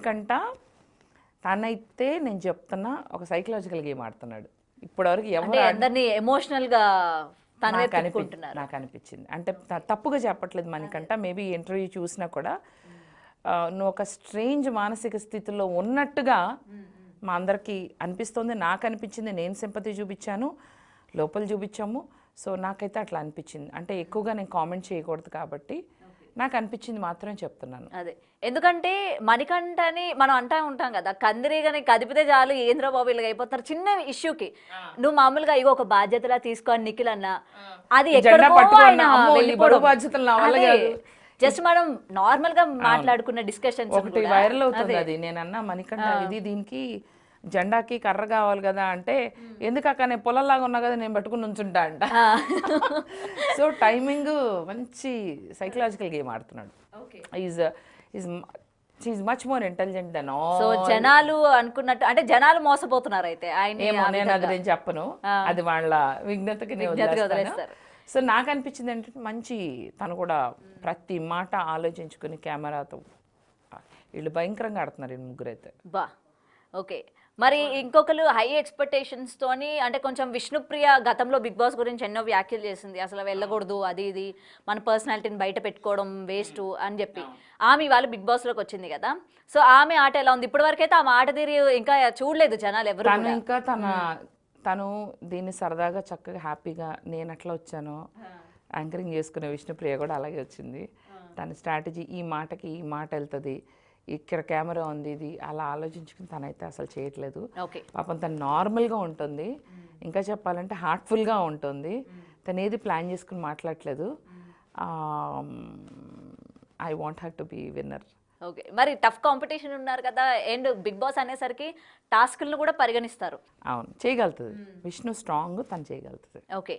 కంట తనైతే నేను చెప్తున్నా ఒక సైకలాజికల్ గేమ్ ఆడుతున్నాడు ఇప్పటివరకు. ఎవరు అందరినీ ఎమోషనల్ గా నాకు అనిపించింది. అంటే తప్పుగా చెప్పట్లేదు మణికంఠ, మేబీ ఇంటర్వ్యూ చూసినా కూడా నువ్వు ఒక స్ట్రేంజ్ మానసిక స్థితిలో ఉన్నట్టుగా మా అందరికీ అనిపిస్తుంది. నాకు అనిపించింది, నేను సింపతి చూపించాను, లోపల చూపించాము. సో నాకైతే అట్లా అనిపించింది. అంటే ఎక్కువగా నేను కామెంట్ చేయకూడదు కాబట్టి నాకు అనిపించింది మాత్రం చెప్తున్నాను. అదే, ఎందుకంటే మణికంఠని మనం అంటా ఉంటాం కదా, కందిరీగని కదిపితే చాలు ఏంద్రబాబు ఇలాగ అయిపోతారు చిన్న ఇష్యూకి. నువ్వు మామూలుగా ఇగో ఒక బాధ్యతలా తీసుకొని నిఖిల్ అన్న అది జస్ట్ మనం నార్మల్ గా మాట్లాడుకున్న డిస్కషన్స్ ఒకటి వైరల్ అవుతుంది. అది నేనన్నా మణికంఠ ఇది దీనికి జెండాకి కర్ర కావాలి కదా అంటే, ఎందుకక్క నేను పొలంలాగా ఉన్నా కదా నేను పట్టుకుని ఉంచుంటా అంట. సో టైమింగ్ మంచి సైకలాజికల్ గేమ్ ఆడుతున్నాడు. Is much more intelligent then all. So జనాలు అనుకున్నట్టు అంటే జనాలు మోసపోతున్నారు అయితే ఆయన. నేను అది నేను చెప్పను, అది వాళ్ళ విజ్ఞతకి వదిలేస్తారు. సో నాకు అనిపించింది ఏంటంటే మంచి, తను కూడా ప్రతి మాట ఆలోచించుకుని కెమెరాతో వీళ్ళు భయంకరంగా ఆడుతున్నారు ఈ ముగ్గురు అయితే. బా ఓకే. మరి ఇంకొకరు హై ఎక్స్పెక్టేషన్స్ తోని, అంటే కొంచెం విష్ణుప్రియ గతంలో బిగ్ బాస్ గురించి ఎన్నో వ్యాఖ్యలు చేసింది, అసలు వెళ్ళకూడదు అది ఇది, మన పర్సనాలిటీని బయట పెట్టుకోవడం వేస్ట్ అని చెప్పి. ఆమె వాళ్ళు బిగ్ బాస్ లోకి వచ్చింది కదా, సో ఆమె ఆట ఎలా ఉంది? ఇప్పటి వరకు అయితే ఆమె ఆట తీరి ఇంకా చూడలేదు జనాలు ఎవరు. ఇంకా తను దీన్ని సరదాగా చక్కగా హ్యాపీగా, నేను అట్లా వచ్చాను యాంకరింగ్ చేసుకునే విష్ణుప్రియ కూడా అలాగే వచ్చింది. తన స్ట్రాటజీ ఈ మాటకి ఈ మాట వెళ్తుంది, ఇక్కడ కెమెరా ఉంది, ఇది అలా ఆలోచించుకుని తనైతే అసలు చేయట్లేదు. పాపం తను నార్మల్గా ఉంటుంది, ఇంకా చెప్పాలంటే హార్ట్ఫుల్గా ఉంటుంది. తను ఏది ప్లాన్ చేసుకుని మాట్లాడట్లేదు. I want her to be winner. Okay, మరి టఫ్ కాంపిటీషన్ ఉన్నారు కదా, అండ్ బిగ్ బాస్ అనేసరికి టాస్క్లను కూడా పరిగణిస్తారు. అవును, చేయగలుగుతుంది. విష్ణు స్ట్రాంగ్, తను చేయగలుగుతుంది. ఓకే.